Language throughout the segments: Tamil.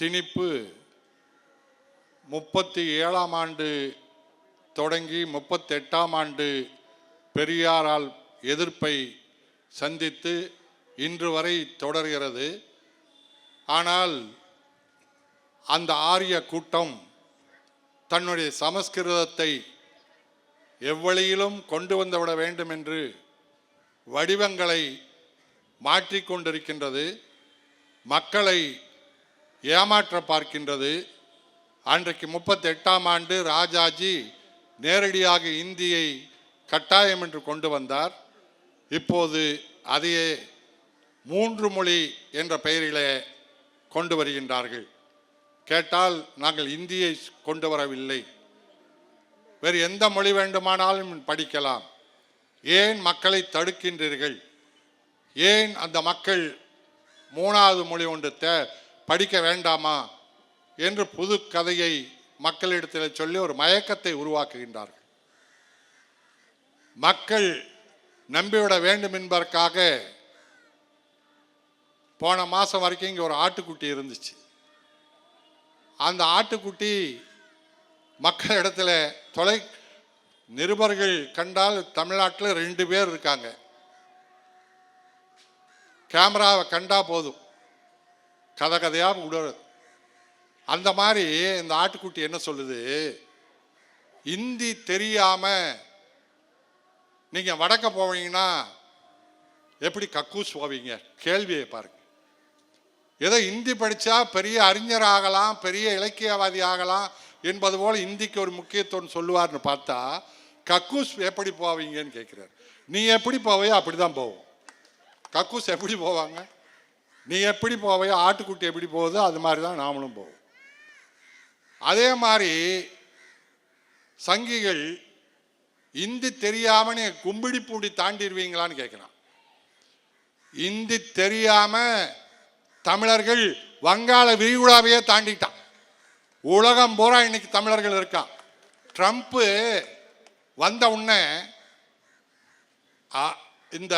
திணிப்பு 37ஆம் ஆண்டு தொடங்கி 38ஆம் ஆண்டு பெரியாரால் எதிர்ப்பை சந்தித்து இன்று வரை தொடர்கிறது. ஆனால் அந்த ஆரிய கூட்டம் தன்னுடைய சமஸ்கிருதத்தை எவ்வழியிலும் கொண்டு வந்துவிட வேண்டும் என்று வடிவங்களை மாற்றிக்கொண்டிருக்கின்றது. மக்களை ஏமாற்ற பார்க்கின்றது. அன்றைக்கு 38ஆம் ஆண்டு ராஜாஜி நேரடியாக இந்தியை கட்டாயம் என்று கொண்டு வந்தார். இப்போது அதையே 3 மொழி என்ற பெயரிலே கொண்டு வருகின்றார்கள். கேட்டால் நாங்கள் இந்தியை கொண்டு வரவில்லை, வேறு எந்த மொழி வேண்டுமானாலும் படிக்கலாம், ஏன் மக்களை தடுக்கின்றீர்கள், ஏன் அந்த மக்கள் 3வது மொழி ஒன்று படிக்க வேண்டாமா என்று புது கதையை மக்களிடத்தில் சொல்லி ஒரு மயக்கத்தை உருவாக்குகின்றார்கள். மக்கள் நம்பிவிட வேண்டும் என்பதற்காக போன மாதம் வரைக்கும் இங்கே ஒரு ஆட்டுக்குட்டி இருந்துச்சு. அந்த ஆட்டுக்குட்டி மக்களிடத்தில் நிருபர்கள் கண்டால் தமிழ்நாட்டில் 2 பேர் இருக்காங்க. கேமராவை கண்டா போதும் கதையாக விடுறது. அந்த மாதிரி இந்த ஆட்டுக்குட்டி என்ன சொல்லுது, இந்தி தெரியாம நீங்க வடக்க போவீங்கன்னா எப்படி கக்கூஸ் போவீங்க? கேள்வியை பாருங்க. ஏதோ இந்தி படித்தா பெரிய அறிஞர் ஆகலாம், பெரிய இலக்கியவாதி ஆகலாம் என்பது போல இந்திக்கு ஒரு முக்கியத்துவம் சொல்லுவார்னு பார்த்தா கக்கூஸ் எப்படி போவீங்கன்னு கேட்குறாரு. நீ எப்படி போவையோ அப்படி தான் போவோம். கக்கூஸ் எப்படி போவாங்க? நீ எப்படி போவையோ, ஆட்டுக்குட்டி எப்படி போகுதோ அது மாதிரி தான் நாமளும் போவோம். அதே மாதிரி சங்கிகள் இந்தி தெரியாம நீ கும்பிடி பூண்டி தாண்டிடுவீங்களான்னு கேட்கிறான். இந்தி தெரியாம தமிழர்கள் வங்காள விரிகுடாவையே தாண்டிட்டான். உலகம் பூரா இன்னைக்கு தமிழர்கள் இருக்கான். ட்ரம்ப்பு வந்த உடனே இந்த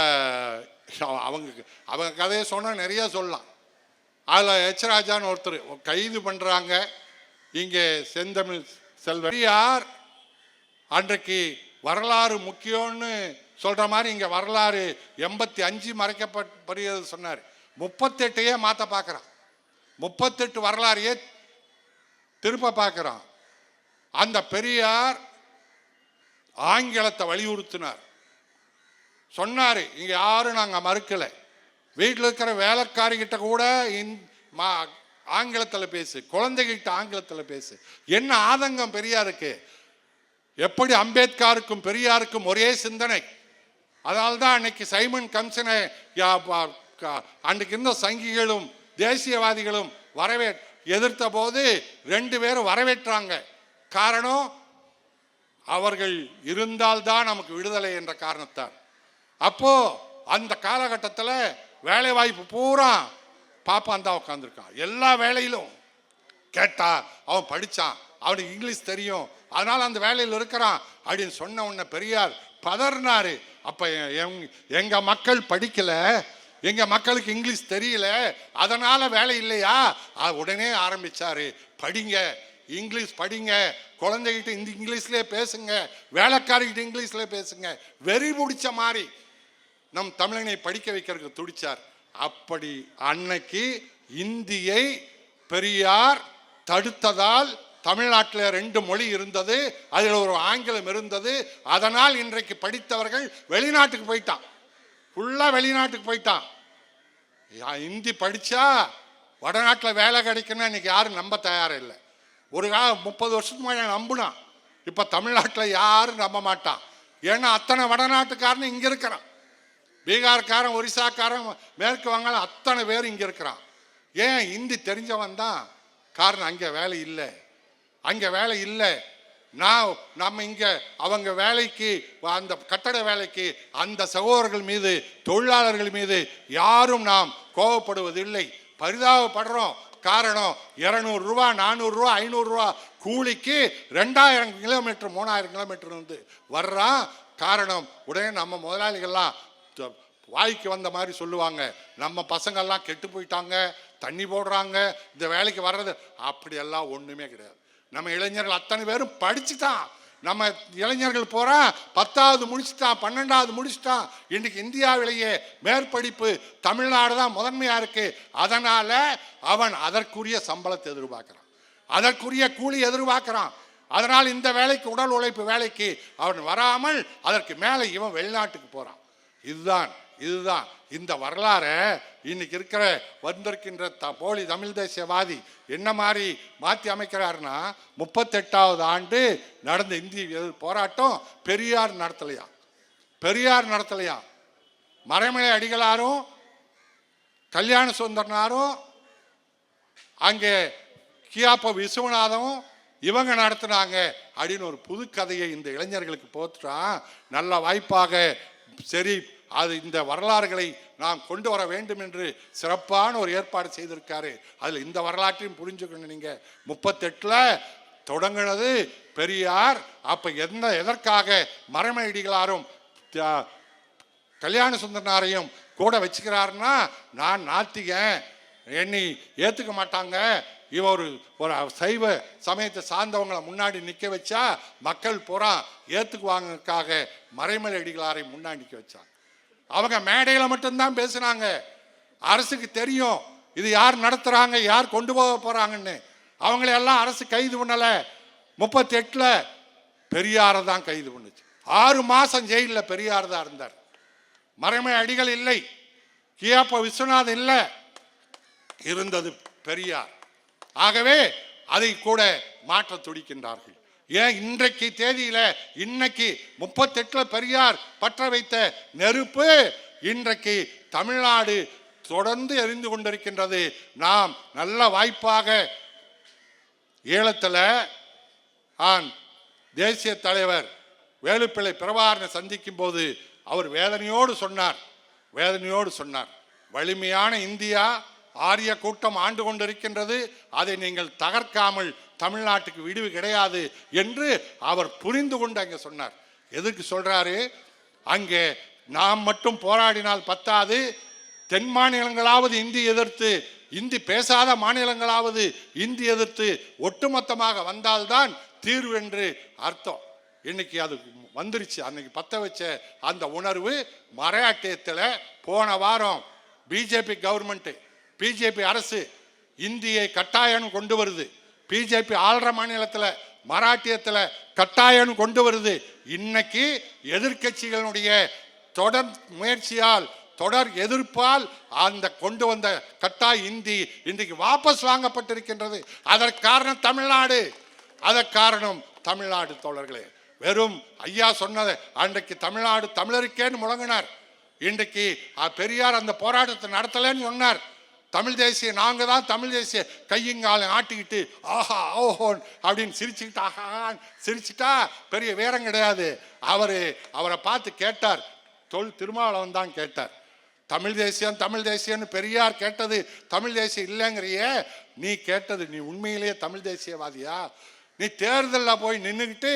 அவங்க கதையை சொன்னால் நிறைய சொல்லலாம். அதில் எச் ராஜான்னு ஒருத்தர் கைது பண்ணுறாங்க. இங்கே செந்தமிழ் செல்வரியார் அன்றைக்கு வரலாறு முக்கியம்னு சொல்கிற மாதிரி இங்கே வரலாறு 85 மறைக்கப்படுகிறது சொன்னார். 38 மாற்ற பார்க்குறான். 38 வரலாறையே திருப்ப பார்க்குறான். அந்த பெரியார் ஆங்கிலத்தை வலியுறுத்தினார். சொன்னார், இங்கே யாரும் நாங்கள் மறுக்கலை, வீட்டில் இருக்கிற வேலைக்காரிகிட்ட கூட ஆங்கிலத்தில் பேசு, குழந்தைகிட்ட ஆங்கிலத்தில் பேசு. என்ன ஆதங்கம் பெரியாருக்கு! எப்படி அம்பேத்கருக்கும் பெரியாருக்கும் ஒரே சிந்தனை. அதனால்தான் அன்னைக்கு சைமன் கமிஷனை அன்றைக்கு இருந்த சங்கிகளும் தேசியவாதிகளும் எதிர்த்த போது 2 பேரும் வரவேற்றாங்க. காரணம், அவர்கள் இருந்தால்தான் நமக்கு விடுதலை என்ற காரணத்தால். அப்போ அந்த காலகட்டத்தில் வேலை வாய்ப்பு பூரா பாப்பான் தான் உட்காந்துருக்கான். எல்லா வேலையிலும் கேட்டா அவன் படித்தான், அவனுக்கு இங்கிலீஷ் தெரியும், அதனால அந்த வேலையில் இருக்கிறான் அப்படின்னு சொன்ன உடனே பெரியார் பதறினாரு. அப்ப எங்க மக்கள் படிக்கல, எங்க மக்களுக்கு இங்கிலீஷ் தெரியல, அதனால வேலை இல்லையா? உடனே ஆரம்பிச்சாரு, படிங்க, இங்கிலீஷ் படிங்க, குழந்தைகிட்ட இந்த இங்கிலீஷ்லேயே பேசுங்க, வேலைக்காரிகிட்ட இங்கிலீஷ்ல பேசுங்க. வெறி பிடிச்ச மாதிரி நம் தமிழனை படிக்க வைக்கிறதுக்கு துடிச்சார். அப்படி அன்னைக்கு இந்தியை பெரியார் தடுத்ததால் தமிழ்நாட்டில் 2 மொழி இருந்தது, அதில் ஒரு ஆங்கிலம் இருந்தது. அதனால் இன்றைக்கு படித்தவர்கள் வெளிநாட்டுக்கு போயிட்டான், ஃபுல்லா வெளிநாட்டுக்கு போயிட்டான். இந்தி படிச்சா வடநாட்டில் வேலை கிடைக்குன்னு இன்னைக்கு யாரும் நம்ப தயாரா இல்லை. ஒரு 30 வருஷத்துக்கு முன்னாடி நம்புனான், இப்ப தமிழ்நாட்டில் யாரும் நம்ப மாட்டான். ஏன்னா அத்தனை வடநாட்டுக்காரன் இங்க இருக்கிறான். பீகார்காரன், ஒரிசாக்காரன், மேற்கு வங்காளம் அத்தனை பேர் இங்க இருக்கிறான். ஏன்? இந்தி தெரிஞ்சவன் தான் காரணம். அங்கே வேலை இல்லை, அங்கே வேலை இல்லை. நம்ம இங்கே அவங்க வேலைக்கு, அந்த கட்டட வேலைக்கு அந்த சகோதரர்கள் மீது, தொழிலாளர்கள் மீது யாரும் நாம் கோபப்படுவதில்லை, பரிதாபப்படுறோம். காரணம், 200 ரூபா, 400 ரூபா, 500 ரூபா கூலிக்கு 2000 கிலோமீட்டர் 3000 கிலோமீட்டர் வந்து வர்றான். காரணம், உடனே நம்ம முதலாளிகள்லாம் வாய்க்கு வந்த மாதிரி சொல்லுவாங்க, நம்ம பசங்கள்லாம் கெட்டு போயிட்டாங்க, தண்ணி போடுறாங்க, இந்த வேலைக்கு வர்றது. அப்படியெல்லாம் ஒன்றுமே கிடையாது. நம்ம இளைஞர்கள் அத்தனை பேரும் படிச்சுட்டான். நம்ம இளைஞர்கள் போறா 10வது முடிச்சுட்டான், 12வது முடிச்சுட்டான். இன்னைக்கு இந்தியாவிலேயே மேற்படிப்பு தமிழ்நாடு தான் முதன்மையா இருக்கு. அதனால அவன் அதற்குரிய சம்பளத்தை எதிர்பார்க்கிறான், அதற்குரிய கூலி எதிர்பார்க்கிறான். அதனால் இந்த வேலைக்கு, உடல் உழைப்பு வேலைக்கு அவன் வராமல் அதற்கு மேலே இவன் வெளிநாட்டுக்கு போறான். இதுதான் இந்த வரலாறை இன்னைக்கு இருக்கிற வந்திருக்கின்ற போலி தமிழ் தேசியவாதி என்ன மாதிரி மாற்றி அமைக்கிறாருன்னா, 38வது ஆண்டு நடந்த இந்திய போராட்டம் பெரியார் நடத்தலையா. மறைமலை அடிகளாரும் கல்யாண சுந்தரனாரும் அங்கே கியாப்ப விஸ்வநாதமும் இவங்க நடத்தினாங்க அப்படின்னு ஒரு புது கதையை இந்த இளைஞர்களுக்கு போட்டுட்டான். நல்ல வாய்ப்பாக சரி, அது இந்த வரலாறுகளை நாம் கொண்டு வர வேண்டும் என்று சிறப்பான ஒரு ஏற்பாடு செய்திருக்காரு. அதில் இந்த வரலாற்றையும் புரிஞ்சுக்கணும். நீங்கள் 38ல் தொடங்கினது பெரியார். அப்போ எதற்காக மறைமலையடிகளாரும் கல்யாண சுந்தரனாரையும் கூட வச்சுக்கிறாருன்னா, நான் நாத்திகன், என்னை ஏற்றுக்க மாட்டாங்க, இவர் ஒரு சைவ சமயத்தை சார்ந்தவங்களை முன்னாடி நிற்க வச்சா மக்கள் பூரா ஏற்றுக்குவாங்கக்காக மறைமலை அடிகளாரை முன்னாடி நிற்க வச்சாங்க. அவங்க மேடையில் மட்டும்தான் பேசுனாங்க. அரசுக்கு தெரியும் இது யார் நடத்துறாங்க, யார் கொண்டு போக போறாங்கன்னு. அவங்களையெல்லாம் அரசு கைது பண்ணல. 38ல் பெரியாரை தான் கைது பண்ணுச்சு. 6 மாசம் ஜெயிலில் பெரியார் தான் இருந்தார். மறைமலை அடிகள் இல்லை, கியாப்ப விஸ்வநாதன் இல்லை, இருந்தது பெரியார். ஆகவே அதை கூட மாற்ற துடிக்கின்றார்கள். ஏன் இன்றைக்கு தேதியில, இன்னைக்கு 38ல் பெரியார் பற்ற வைத்த நெருப்பு இன்றைக்கு தமிழ்நாடு தொடர்ந்து எரிந்து கொண்டிருக்கின்றது. நாம் நல்ல வாய்ப்பாக ஈழத்தில் தேசிய தலைவர் வேலுப்பிள்ளை பிரபாகரனை சந்திக்கும் போது அவர் வேதனையோடு சொன்னார், வலிமையான இந்தியா ஆரிய கூட்டம் ஆண்டு கொண்டிருக்கின்றது, அதை நீங்கள் தகர்க்காமல் தமிழ்நாட்டுக்கு விடுவு கிடையாது என்று அவர் புரிந்து கொண்டு அங்கே சொன்னார். எதுக்கு சொல்றாரு? அங்கே நாம் மட்டும் போராடினால் பத்தாது, தென் மாநிலங்களாவது இந்தி எதிர்த்து, இந்தி பேசாத மாநிலங்களாவது இந்தி எதிர்த்து ஒட்டுமொத்தமாக வந்தால்தான் தீர்வு என்று அர்த்தம். இன்னைக்கு அது வந்துருச்சு. அன்னைக்கு பத்த வச்ச அந்த உணர்வு மராட்டியத்தில் போன வாரம் பிஜேபி கவர்மெண்ட், பிஜேபி அரசு இந்தியை கட்டாயம் கொண்டு வருது. பிஜேபி ஆள்ற மாநிலத்தில் மராட்டியத்தில் கட்டாயம் கொண்டு வருது. இன்னைக்கு எதிர்கட்சிகளுடைய தொடர் முயற்சியால், தொடர் எதிர்ப்பால் அந்த கொண்டு வந்த கட்டாய இந்தி இன்றைக்கு வாபஸ் வாங்கப்பட்டிருக்கின்றது. அதற்கு காரணம் தமிழ்நாடு. அதற்கு காரணம் தமிழ்நாடு தோழர்களே. வெறும் ஐயா சொன்னது அன்றைக்கு தமிழ்நாடு தமிழருக்கேன்னு முழங்கினார். இன்றைக்கு பெரியார் அந்த போராட்டத்தை நடத்தலன்னு சொன்னார். தமிழ் தேசிய, நாங்கள் தான் தமிழ் தேசிய கையங்காலம் ஆட்டிக்கிட்டு ஆஹா ஓஹோன் அப்படின்னு சிரிச்சுக்கிட்டு ஆஹான் சிரிச்சுட்டா பெரிய வீரம் கிடையாது. அவரை பார்த்து கேட்டார், திருமாவளவன் தான் கேட்டார், தமிழ் தேசியம் தமிழ் தேசியம்னு பெரியார் கேட்டது தமிழ் தேசியம் இல்லைங்கிறியே, நீ கேட்டது நீ உண்மையிலேயே தமிழ் தேசியவாதியா? நீ தேர்தலில் போய் நின்றுக்கிட்டு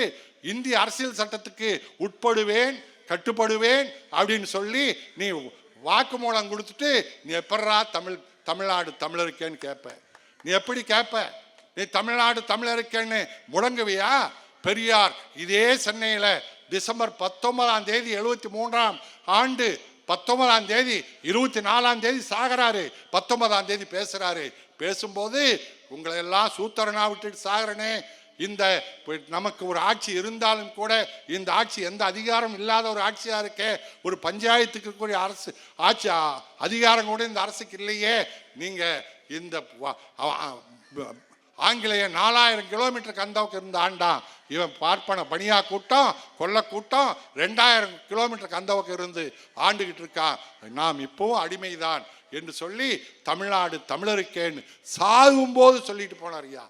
இந்திய அரசியல் சட்டத்துக்கு உட்படுவேன் கட்டுப்படுவேன் அப்படின்னு சொல்லி நீ வாக்குமூலம் கொடுத்துட்டு நீ எப்படா தமிழ்நாடு தமிழருக்கேன்னு கேட்ப? நீ எப்படி கேட்ப? நீ தமிழ்நாடு தமிழருக்கேன்னு முழங்குவியா? பெரியார் இதே சென்னையில் டிசம்பர் 19ஆம் தேதி 73ஆம் ஆண்டு 19ஆம் தேதி 24ஆம் தேதி சாகிறாரு, 19ஆம் தேதி பேசுறாரு. பேசும்போது உங்களை எல்லாம் சூத்திரனா விட்டுட்டு சாகிறனே, இந்த நமக்கு ஒரு ஆட்சி இருந்தாலும் கூட இந்த ஆட்சி எந்த அதிகாரம் இல்லாத ஒரு ஆட்சியா இருக்கே, ஒரு பஞ்சாயத்துக்கு கூடிய அரசு ஆட்சி அதிகாரம் கூட இந்த அரசுக்கு இல்லையே. நீங்க இந்த ஆங்கிலேய 4000 கிலோமீட்டருக்கு அந்தவுக்கு இருந்த ஆண்டான் இவன். பார்ப்பன பனியா கூட்டம் கொல்ல கூட்டம் 2000 கிலோமீட்டருக்கு அந்தவுக்கு இருந்து ஆண்டுகிட்டு இருக்கான். நாம் இப்பவும் அடிமைதான் என்று சொல்லி தமிழ்நாடு தமிழருக்கேன்னு சாகும்போது சொல்லிட்டு போனார் ஐயா.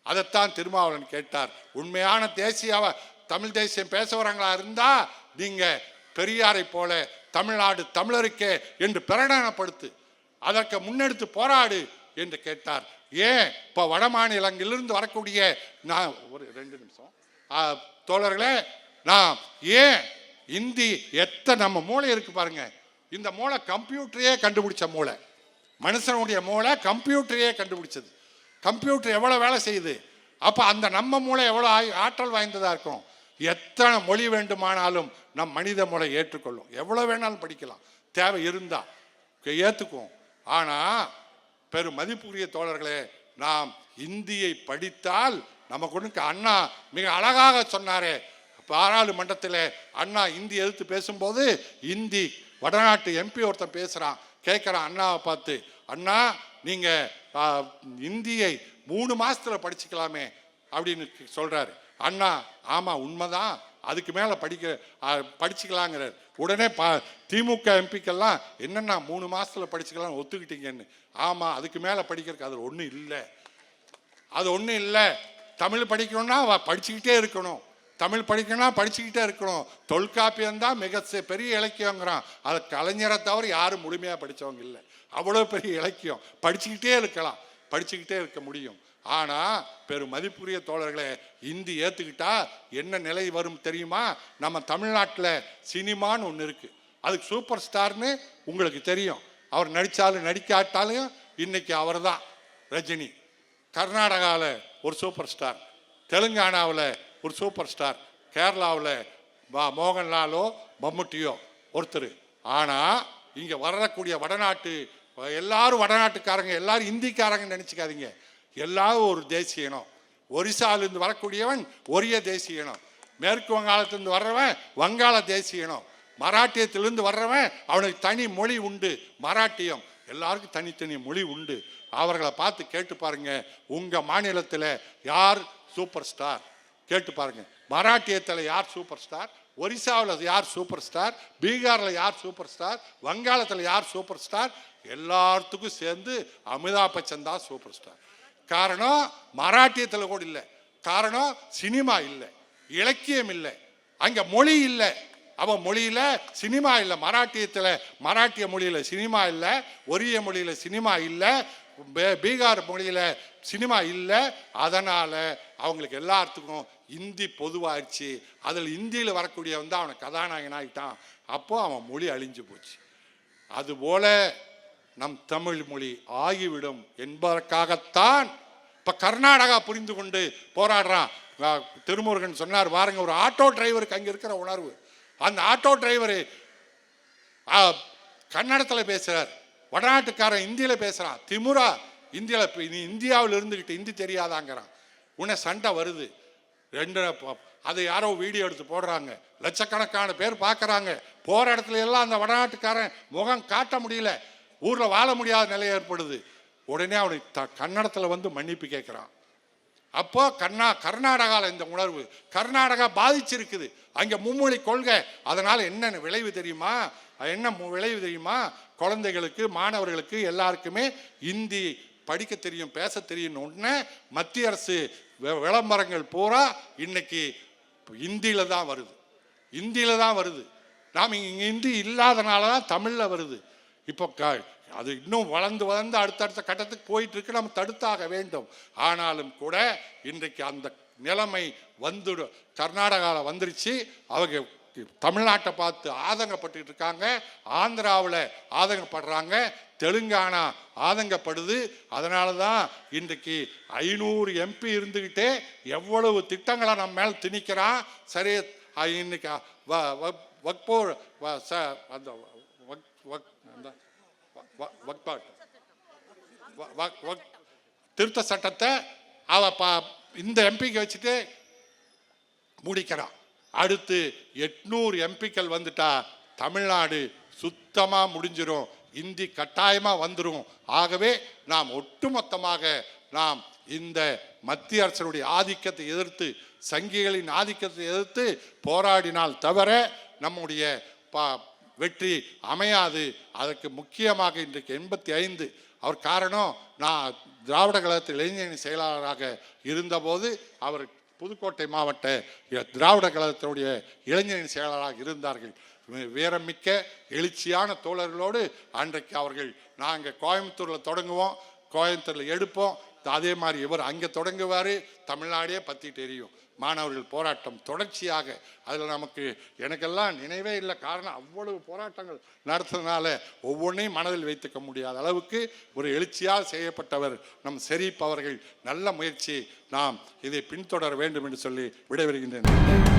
அதைத்தான் திருமாவளவன் கேட்டார். உண்மையான தேசிய தமிழ் தேசியம் பேசுறவங்களா இருந்தா நீங்க பெரியாரை போல தமிழ்நாடு தமிழருக்கே என்று பிரகடனப்படுத்து, அதற்கு முன்னெடுத்து போராடு என்று கேட்டார். ஏன் இப்போ வட மாநிலங்களிலிருந்து வரக்கூடிய நான் ஒரு 2 நிமிஷம் தோழர்களே, நான் ஏன் இந்தி எத்தனை நம்ம மூளை இருக்கு பாருங்க, இந்த மூளை கம்ப்யூட்டரையே கண்டுபிடிச்ச மூளை. மனுஷனுடைய மூளை கம்ப்யூட்டரையே கண்டுபிடிச்சது. கம்ப்யூட்டர் எவ்வளோ வேலை செய்யுது. அப்போ அந்த நம்ம மூளை எவ்வளோ ஆற்றல் வாய்ந்ததாக இருக்கும். எத்தனை மொழி வேண்டுமானாலும் நம் மனித மூளை ஏற்றுக்கொள்ளும். எவ்வளோ வேணாலும் படிக்கலாம், தேவை இருந்தால் ஏற்றுக்குவோம். ஆனால் பெரும் மதிப்புரிய தோழர்களே, நாம் இந்தியை படித்தால் நமக்கு ஒன்று அண்ணா மிக அழகாக சொன்னாரே பாராளுமன்றத்தில். அண்ணா இந்தி எதிர்த்து பேசும்போது இந்தி வடநாட்டு எம்பி ஒருத்தன் பேசுகிறான், கேட்குறான் அண்ணாவை பார்த்து, அண்ணா நீங்கள் இந்தியை 3 மாதத்தில் படிச்சுக்கலாமே அப்படின்னு சொல்கிறாரு. அண்ணா ஆமாம் உண்மைதான், அதுக்கு மேலே படிச்சுக்கலாங்கிறார். உடனே திமுக எம்பிக்கெல்லாம் என்னென்னா 3 மாதத்தில் படிச்சுக்கலாம் ஒத்துக்கிட்டீங்கன்னு. ஆமாம், அதுக்கு மேலே படிக்கிறதுக்கு அது ஒன்றும் இல்லை, அது ஒன்றும் இல்லை. தமிழ் படிக்கணும்னா படிச்சுக்கிட்டே இருக்கணும், தமிழ் படிக்கணும்னா படிச்சுக்கிட்டே இருக்கணும். தொல்காப்பியம்தான் மிக பெரிய இலக்கியங்கிறான். அதை கலைஞரை தவிர யாரும் முழுமையாக படித்தவங்க இல்லை. அவ்வளோ பெரிய இலக்கியம், படிச்சுக்கிட்டே இருக்கலாம், படிச்சுக்கிட்டே இருக்க முடியும். ஆனால் பெரும் மதிப்புரிய தோழர்களே, இந்தி ஏற்றுக்கிட்டா என்ன நிலை வரும் தெரியுமா? நம்ம தமிழ்நாட்டில் சினிமான்னு ஒன்று இருக்குது, அதுக்கு சூப்பர் ஸ்டார்னு உங்களுக்கு தெரியும். அவர் நடித்தாலும் நடிக்காட்டாலும் இன்னைக்கு அவர் தான் ரஜினி. கர்நாடகாவில் ஒரு சூப்பர் ஸ்டார், தெலுங்கானாவில் ஒரு சூப்பர் ஸ்டார், கேரளாவில் மோகன்லாலோ மம்முட்டியோ ஒருத்தர். ஆனால் இங்கே வரக்கூடிய வடநாட்டு எல்லாரும் வடநாட்டுக்காரங்க, எல்லாரும் இந்திக்காரங்க நினச்சிக்காதீங்க. எல்லாரும் ஒரு தேசிய இனம். ஒரிசாலிருந்து வரக்கூடியவன் ஒரிய தேசிய இனம், மேற்கு வங்காளத்திலிருந்து வர்றவன் வங்காள தேசிய இனம், மராட்டியத்திலிருந்து வர்றவன் அவனுக்கு தனி மொழி உண்டு, மராட்டியம். எல்லாருக்கும் தனித்தனி மொழி உண்டு. அவர்களை பார்த்து கேட்டு பாருங்க, உங்கள் மாநிலத்தில் யார் சூப்பர் ஸ்டார் கேட்டு பாருங்க. மராட்டியத்தில் யார் சூப்பர் ஸ்டார், ஒரிசாவில் யார் சூப்பர் ஸ்டார், பீகாரில் யார் சூப்பர் ஸ்டார், வங்காளத்தில் யார் சூப்பர் ஸ்டார், எல்லாத்துக்கும் சேர்ந்து அமிதாப் பச்சன் தான் சூப்பர் ஸ்டார். காரணம் மராட்டியத்தில் கூட இல்லை, காரணம் சினிமா இல்லை, இலக்கியம் இல்லை, அங்கே மொழி இல்லை. அவன் மொழியில் சினிமா இல்லை, மராட்டியத்தில் மராட்டிய மொழியில் சினிமா இல்லை, ஒரிய மொழியில் சினிமா இல்லை, பீகார் மொழியில் சினிமா இல்லை. அதனால் அவங்களுக்கு எல்லாத்துக்கும் இந்தி பொதுவாகிடுச்சு. அதில் இந்தியில் வரக்கூடிய வந்து அவனை கதாநாயகன் ஆகிட்டான். அப்போது அவன் மொழி அழிஞ்சு போச்சு. அதுபோல நம் தமிழ் மொழி ஆகிவிடும் என்பதற்காகத்தான் இப்போ கர்நாடகா புரிந்து கொண்டு போராடுறான். திருமுருகன் சொன்னார் பாருங்க, ஒரு ஆட்டோ டிரைவருக்கு அங்கே இருக்கிற உணர்வு. அந்த ஆட்டோ டிரைவரு கன்னடத்தில் பேசுகிறார், வடநாட்டுக்காரன் இந்தியில் பேசுகிறான். திமுறா இந்தியாவில், நீ இந்தியாவில் இருந்துக்கிட்டு இந்தி தெரியாதாங்கிறான். உன்னை சண்டை வருது. அதை யாரோ வீடியோ எடுத்து போடுறாங்க, லட்சக்கணக்கான பேர் பார்க்குறாங்க. போகிற இடத்துல எல்லாம் அந்த வடநாட்டுக்காரன் முகம் காட்ட முடியல, ஊரில் வாழ முடியாத நிலை ஏற்படுது. உடனே அவனுக்கு கன்னடத்தில் வந்து மன்னிப்பு கேட்குறான். அப்போ கர்நாடகாவில் இந்த உணர்வு கர்நாடகா பாதிச்சிருக்குது. அங்கே மும்மொழி கொள்கை. அதனால் என்ன விளைவு தெரியுமா? என்ன விளைவு தெரியுமா? குழந்தைகளுக்கு, மாணவர்களுக்கு எல்லாருக்குமே இந்தி படிக்க தெரியும், பேச தெரியும். ஒன்று மத்திய அரசு விளம்பரங்கள் பூரா இன்னைக்கு இந்தியில் தான் வருது, இந்தியில் தான் வருது. நாம் இங்கே இந்தி இல்லாதனால தான் தமிழில் வருது. இப்போ அது இன்னும் வளர்ந்து வளர்ந்து அடுத்தடுத்த கட்டத்துக்கு போயிட்டு இருக்கு, நம்ம தடுத்தாக வேண்டும். ஆனாலும் கூட இன்றைக்கு அந்த நிலைமை கர்நாடகாவில் வந்துருச்சு. அவங்க தமிழ்நாட்டை பார்த்து ஆதங்கப்பட்டு இருக்காங்க, ஆந்திராவில் ஆதங்கப்படுறாங்க, தெலுங்கானா ஆதங்கப்படுது. அதனால தான் இன்றைக்கு 500 MP இருந்துக்கிட்டே எவ்வளவு திட்டங்களை நம்ம மேலே திணிக்கிறான். சரி, இன்னைக்கு வக்போர் அந்த திருத்த சட்டத்தை இந்த எம்பிக்கு வச்சுட்டு முடிக்கிறான். அடுத்து 800 MPக்கள் வந்துட்டா தமிழ்நாடு சுத்தமாக முடிஞ்சிடும், இந்தி கட்டாயமாக வந்துடும். ஆகவே நாம் ஒட்டுமொத்தமாக நாம் இந்த மத்திய அரசனுடைய ஆதிக்கத்தை எதிர்த்து, சங்கிகளின் ஆதிக்கத்தை எதிர்த்து போராடினால் தவிர நம்முடைய வெற்றி அமையாது. அதற்கு முக்கியமாக இன்றைக்கு 85 அவர் காரணம். நான் திராவிட கழகத்தில் இளைஞரணி செயலாளராக இருந்தபோது அவர் புதுக்கோட்டை மாவட்ட திராவிட கழகத்தினுடைய இளைஞரணி செயலாளராக இருந்தார்கள். வீரமிக்க எழுச்சியான தோழர்களோடு அன்றைக்கு அவர்கள் நாங்கள் கோயம்புத்தூரில் தொடங்குவோம், கோயம்புத்தூரில் எடுப்போம். அதே மாதிரி இவர் அங்கே தொடங்குவார், தமிழ்நாடே பற்றிட்டு எரியும். மாணவர்கள் போராட்டம் தொடர்ச்சியாக அதில் நமக்கு எனக்கெல்லாம் நினைவே இல்லை. காரணம் அவ்வளவு போராட்டங்கள் நடத்துறதுனால ஒவ்வொன்றையும் மனதில் வைத்துக்க முடியாத அளவுக்கு ஒரு எழுச்சியால் செய்யப்பட்டவர் நம் ஷெரீப் அவர்கள். நல்ல முயற்சி, நாம் இதை பின்தொடர வேண்டும் என்று சொல்லி விடைபெறுகின்றேன்.